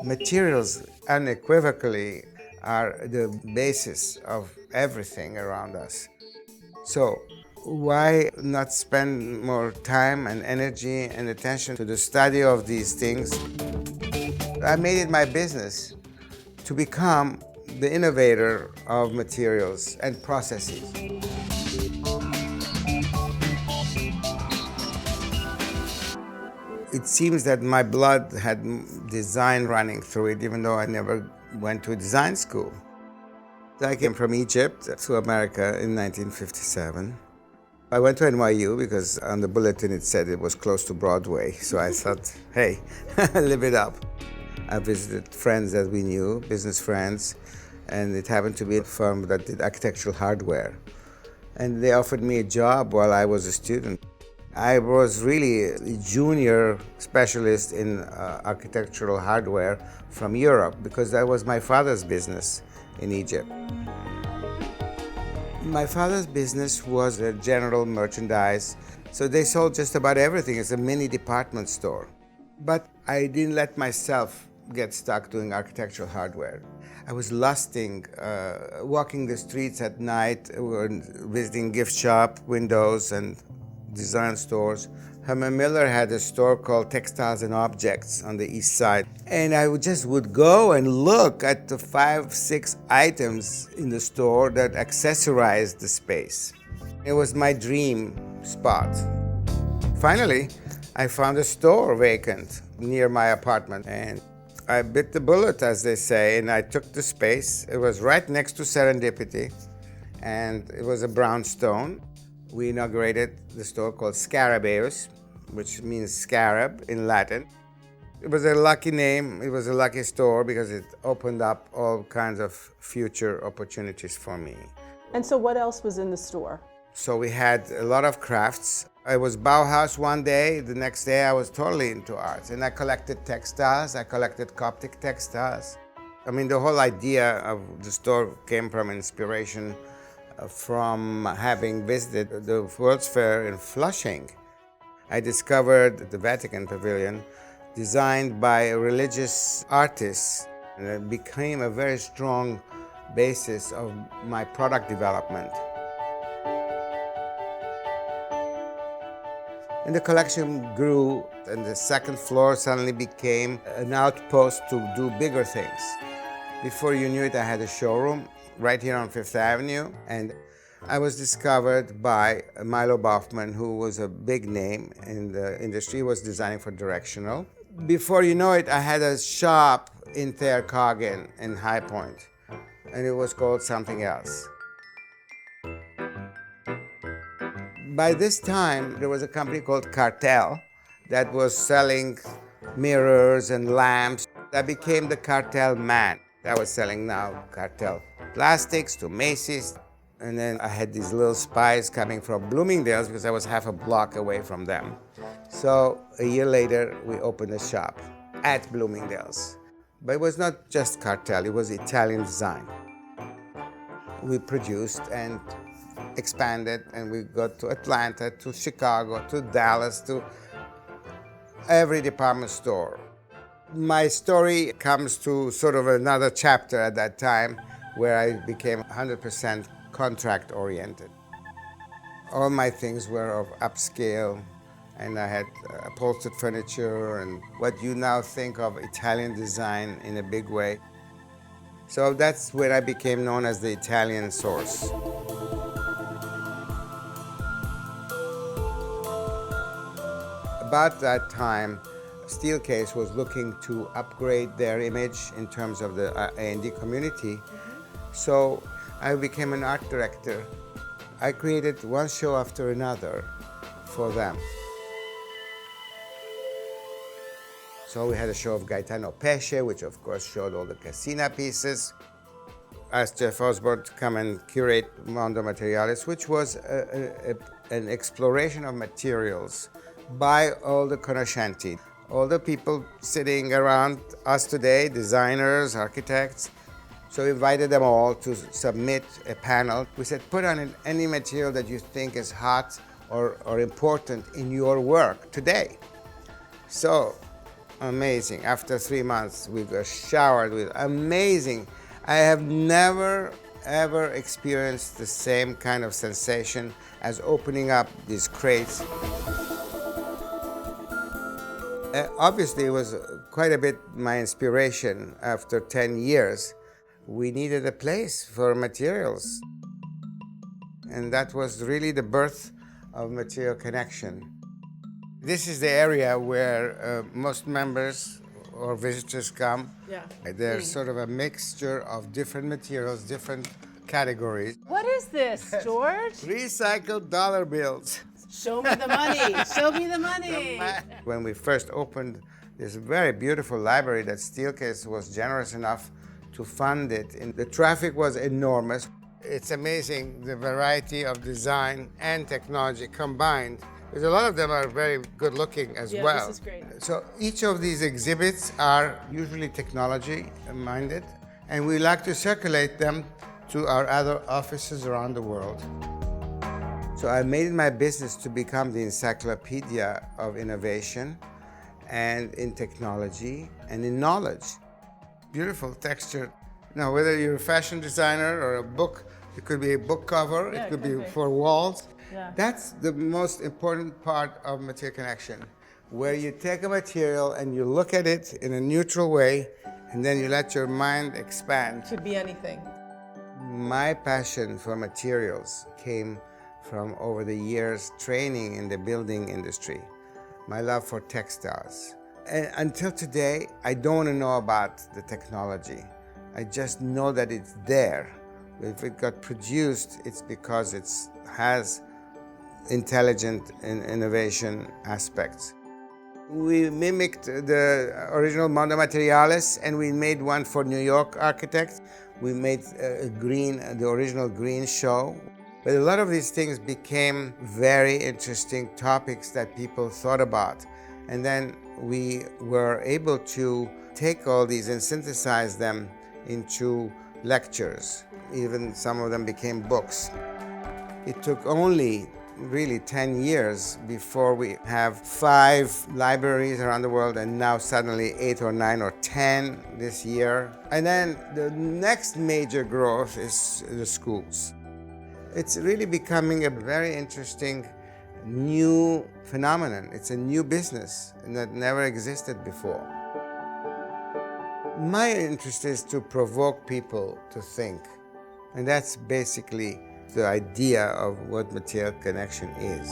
Materials unequivocally are the basis of everything around us. So, why not spend more time and energy and attention to the study of these things? I made it my business to become the innovator of materials and processes. It seems that my blood had design running through it, even though I never went to design school. I came from Egypt to America in 1957. I went to NYU because on the bulletin it said it was close to Broadway, so I thought, hey, live it up. I visited friends that we knew, business friends, and it happened to be a firm that did architectural hardware. And they offered me a job while I was a student. I was really a junior specialist in architectural hardware from Europe because that was my father's business in Egypt. My father's business was a general merchandise, so they sold just about everything. It's a mini department store. But I didn't let myself get stuck doing architectural hardware. I was lusting, walking the streets at night, visiting gift shop windows and design stores. Herman Miller had a store called Textiles and Objects on the east side. And I would go and look at the 5-6 items in the store that accessorized the space. It was my dream spot. Finally, I found a store vacant near my apartment. And I bit the bullet, as they say, and I took the space. It was right next to Serendipity, and it was a brownstone. We inaugurated the store called Scarabaeus, which means scarab in Latin. It was a lucky name. It was a lucky store because it opened up all kinds of future opportunities for me. And so what else was in the store? So we had a lot of crafts. I was Bauhaus one day. The next day I was totally into arts. And I collected textiles. I collected Coptic textiles. I mean, the whole idea of the store came from inspiration from having visited the World's Fair in Flushing. I discovered the Vatican Pavilion designed by religious artists, and it became a very strong basis of my product development. And the collection grew, and the second floor suddenly became an outpost to do bigger things. Before you knew it, I had a showroom right here on Fifth Avenue, and I was discovered by Milo Baughman, who was a big name in the industry, was designing for Directional. Before you know it, I had a shop in Thayer-Coggin in High Point, and it was called something else. By this time, there was a company called Cartel that was selling mirrors and lamps. I became the Cartel man. I was selling now Cartel plastics to Macy's. And then I had these little spies coming from Bloomingdale's because I was half a block away from them. So a year later, we opened a shop at Bloomingdale's. But it was not just Cartel, it was Italian design. We produced and expanded, and we got to Atlanta, to Chicago, to Dallas, to every department store. My story comes to sort of another chapter at that time where I became 100% contract-oriented. All my things were of upscale, and I had upholstered furniture and what you now think of Italian design in a big way. So that's where I became known as the Italian source. About that time, Steelcase was looking to upgrade their image in terms of the A&D community. So I became an art director. I created one show after another for them. So we had a show of Gaetano Pesce, which of course showed all the Cassina pieces. Asked Jeff Osborne to come and curate Mondo Materials, which was an exploration of materials by all the conoscenti, all the people sitting around us today, designers, architects, So we invited them all to submit a panel. We said, put on any material that you think is hot or important in your work today. So amazing. After 3 months, we were showered with amazing. I have never, ever experienced the same kind of sensation as opening up these crates. Obviously, it was quite a bit my inspiration after 10 years. We needed a place for materials. And that was really the birth of Material Connection. This is the area where most members or visitors come. Yeah. There's sort of a mixture of different materials, different categories. What is this, George? Recycled dollar bills. Show me the money. Show me the money. When we first opened this very beautiful library that Steelcase was generous enough to fund it, and the traffic was enormous. It's amazing the variety of design and technology combined. Because a lot of them are very good looking as well. Yeah, this is great. So each of these exhibits are usually technology minded, and we like to circulate them to our other offices around the world. So I made it my business to become the encyclopedia of innovation and in technology and in knowledge. Beautiful texture. Now, whether you're a fashion designer or a book, it could be a book cover, Yeah, it could be for walls. Yeah. That's the most important part of Material Connection, where you take a material and you look at it in a neutral way, and then you let your mind expand. Could be anything. My passion for materials came from over the years training in the building industry, my love for textiles. And until today, I don't want to know about the technology. I just know that it's there. If it got produced, it's because it has intelligent and innovation aspects. We mimicked the original Mondo Materials, and we made one for New York architects. We made the original green show. But a lot of these things became very interesting topics that people thought about. And then we were able to take all these and synthesize them into lectures. Even some of them became books. It took only really 10 years before we have 5 libraries around the world, and now suddenly 8 or 9 or 10 this year. And then the next major growth is the schools. It's really becoming a very interesting new phenomenon. It's a new business that never existed before. My interest is to provoke people to think, and that's basically the idea of what Material Connection is.